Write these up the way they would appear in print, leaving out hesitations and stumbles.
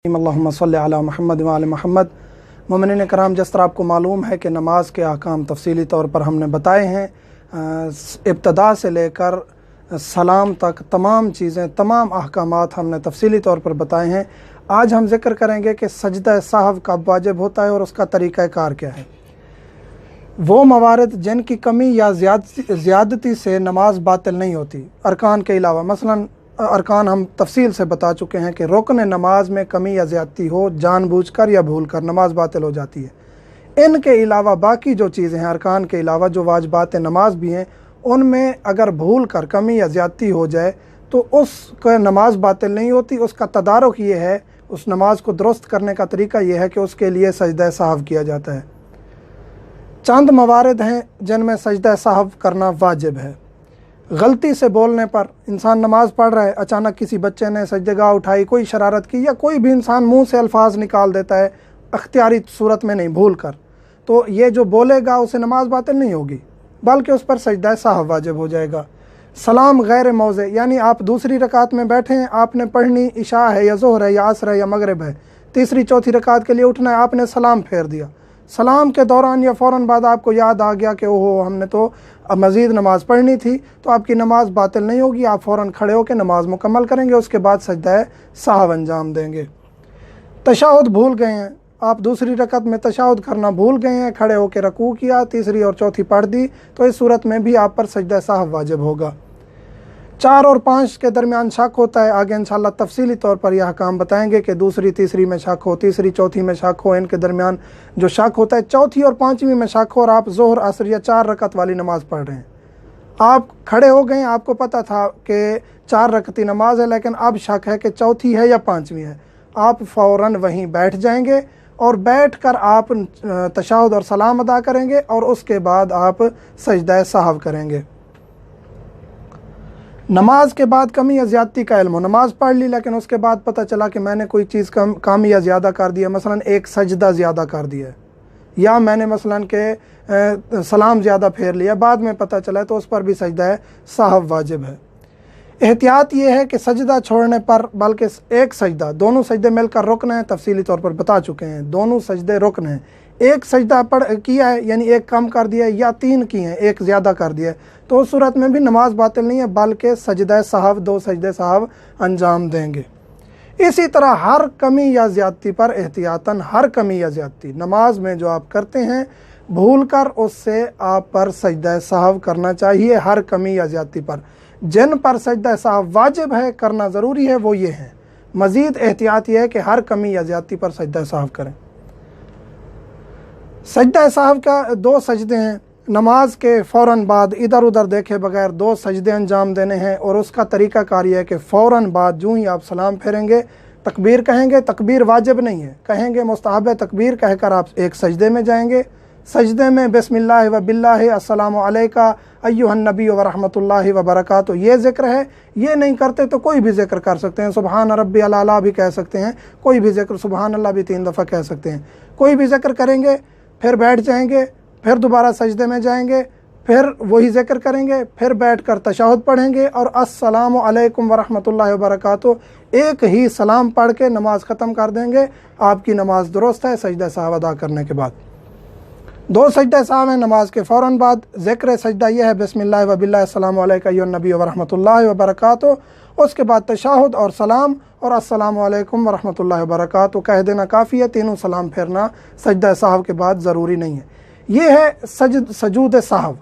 अल्लाहुम्मा सल्लि अला मुहम्मद व आले मुहम्मद। मोमिनीन कराम, जिस तरह आपको मालूम है कि नमाज के अहकाम तफसीली तौर पर हमने बताए हैं, इब्तदा से लेकर सलाम तक तमाम चीज़ें, तमाम अहकामात हमने तफसीली तौर पर बताए हैं। आज हम जिक्र करेंगे कि सजदा साहव कब वाजिब होता है और उसका तरीक़ा कार क्या है। वो मवारद जिनकी कमी या ज़्यादती से नमाज बातिल नहीं होती अरकान के अलावा, मसलन अरकान हम तफसील से बता चुके हैं कि रुकन नमाज में कमी या ज़्यादती हो, जानबूझकर या भूलकर नमाज बातिल हो जाती है। इनके अलावा बाकी जो चीज़ें हैं, अरकान के अलावा जो वाजिबात नमाज भी हैं, उनमें अगर भूल कर कमी या ज़्यादती हो जाए तो उसका नमाज बातिल नहीं होती। उसका तदारुक ये है, उस नमाज को दुरुस्त करने का तरीका ये है कि उसके लिए सजदा साहव किया जाता है। चंद मवारद हैं जिनमें सजदा साहव करना वाजिब है। गलती से बोलने पर इंसान नमाज पढ़ रहा है, अचानक किसी बच्चे ने सजदेगाह उठाई, कोई शरारत की, या कोई भी इंसान मुंह से अल्फाज निकाल देता है अख्तियारी सूरत में नहीं, भूल कर, तो ये जो बोलेगा उसे नमाज बातिल नहीं होगी, बल्कि उस पर सजदा साहव वाजिब हो जाएगा। सलाम गैर मौज़े, यानी आप दूसरी रकात में बैठे हैं, आपने पढ़नी इशा है या ज़ोहर है या असर है या मगरिब है, तीसरी चौथी रकात के लिए उठना है, आपने सलाम फेर दिया। सलाम के दौरान या फ़ौरन बाद आपको याद आ गया कि ओहो हमने तो अब मज़ीद नमाज पढ़नी थी, तो आपकी नमाज बातिल नहीं होगी। आप फ़ौरन खड़े होकर नमाज मुकम्मल करेंगे, उसके बाद सजदा साहव अंजाम देंगे। तशहुद भूल गए हैं, आप दूसरी रकत में तशहुद करना भूल गए हैं, खड़े होकर रकू किया, तीसरी और चौथी पढ़ दी, तो इस सूरत में भी आप पर सजदा साहव वाजिब होगा। 4 और 5 के दरमियान शक होता है, आगे इंशाअल्लाह तफसीली तौर पर यह काम बताएंगे कि दूसरी तीसरी में शक हो, तीसरी चौथी में शक हो, इनके दरमियान जो शक होता है, चौथी और पाँचवीं में शक हो और आप ज़ोहर असर या 4 रकत वाली नमाज पढ़ रहे हैं, आप खड़े हो गए, आपको पता था कि 4 रकती नमाज है, लेकिन अब शक है कि चौथी है या पाँचवीं है, आप फ़ौरन वहीं बैठ जाएंगे और बैठ कर आप तशहुद और सलाम अदा करेंगे और उसके बाद आप सजदा साहव करेंगे। नमाज के बाद कमी या ज़्यादती का इल्म हो, नमाज पढ़ ली लेकिन उसके बाद पता चला कि मैंने कोई चीज़ कम या ज़्यादा कर दिया, मसलन एक सजदा ज़्यादा कर दिया या मैंने मसलन के सलाम ज़्यादा फेर लिया, बाद में पता चला, तो उस पर भी सजदा साहव वाजिब है। एहतियात ये है कि सजदा छोड़ने पर, बल्कि एक सजदा, दोनों सजदे मिलकर रुकन है, तफसीली तौर पर बता चुके हैं, दोनों सजदे रुकन हैं। एक सजदा किया है यानी एक कम कर दिया है, या 3 किए हैं एक ज़्यादा कर दिया है, तो उस सूरत में भी नमाज बातिल नहीं है, बल्कि सजदा साहव, 2 सजदे साहव अंजाम देंगे। इसी तरह हर कमी या ज़्यादती पर एहतियातन, हर कमी या ज़्यादती नमाज में जो आप करते हैं भूल कर, उससे आप पर सजदा साहव करना चाहिए। हर कमी या ज़्यादती पर जिन पर सजदा साहव वाजिब है, करना ज़रूरी है, वो ये हैं। मज़ीद एहतियात ये है कि हर कमी या ज़्यादती पर सजदा साहव करें। सजदा साहव का 2 सजदे हैं, नमाज के फ़ौरन बाद इधर उधर देखे बगैर 2 सजदे अंजाम देने हैं, और उसका तरीका कार ये है कि फ़ौरन बाद जो ही आप सलाम फेरेंगे तकबीर कहेंगे, तकबीर वाजिब नहीं है, कहेंगे मुस्तहब है, तकबीर कहकर आप एक सजदे में जाएंगे। सजदे में बिस्मिल्लाह व बिल्लाह अस्सलामु अलैका अय्युहन नबी व रहमतुल्लाहि व बरकातुहू ये ज़िक्र है। ये नहीं करते तो कोई भी ज़िक्र कर सकते हैं, सुबहान रब्बियल आला भी कह सकते हैं, कोई भी ज़िक्र, सुबहान अल्लाह भी 3 दफ़ा कह सकते हैं, कोई भी ज़िक्र करेंगे, फिर बैठ जाएंगे, फिर दोबारा सजदे में जाएंगे, फिर वही ज़िक्र करेंगे, फिर बैठकर तशहुद पढ़ेंगे और अस्सलामु अलैकुम व रहमतुल्लाहि व बरकातुहू एक ही सलाम पढ़ के नमाज ख़त्म कर देंगे। आपकी नमाज दुरुस्त है सजदा साहव अदा करने के बाद। 2 सजदा साहब हैं नमाज के फ़ौरन बाद। ज़िक्र सजदा यह है बिस्मिल्लाह व बिल्लाह अस्सलामु अलैका अय्युहन नबी व रहमतुल्लाहि व बरकातुहू, उसके बाद तशहुद और सलाम और अस्सलामु अलैकुम व रहमतुल्लाहि व बरकातुहू कह देना काफ़ी है, तीनों सलाम फेरना सजदा साहव के बाद ज़रूरी नहीं है। ये है सजूद साहव,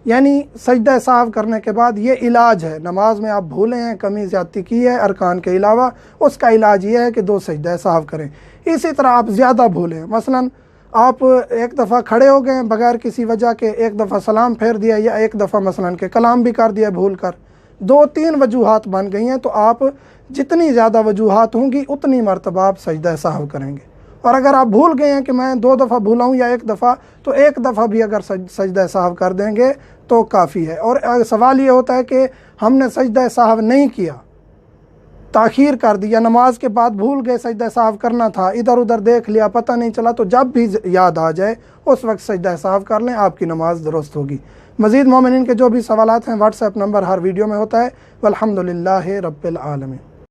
यानी सजदा साहव करने के बाद ये इलाज है। नमाज में आप भूले हैं, कमी ज़्यादती की है अरकान के अलावा, उसका इलाज ये है कि 2 सजदा साहव करें। इसी तरह आप ज़्यादा भूले हैं, मसलन आप एक दफ़ा खड़े हो गए बगैर किसी वजह के, एक दफ़ा सलाम फेर दिया, या एक दफ़ा मसलन के कलाम भी कर दिया भूल कर, 2-3 वजूहात बन गई हैं, तो आप जितनी ज़्यादा वजूहात होंगी उतनी मरतबा आप सजदा साहव करेंगे। और अगर आप भूल गए हैं कि मैं 2 दफ़ा भूला हूँ या 1 दफ़ा, तो 1 दफ़ा भी अगर सजदा साहव कर देंगे तो काफ़ी है। और सवाल ये होता है कि हमने सजदा साहव नहीं किया, ताख़ीर कर दिया, नमाज के बाद भूल गए सजदा साहव करना था, इधर उधर देख लिया, पता नहीं चला, तो जब भी याद आ जाए उस वक्त सजदा साहव कर लें, आपकी नमाज दुरुस्त होगी। मज़ीद मोमिनीन के जो भी सवालात हैं व्हाट्सएप नंबर हर वीडियो में होता है। वल्हम्दुलिल्लाहि रब्बिल आलमीन।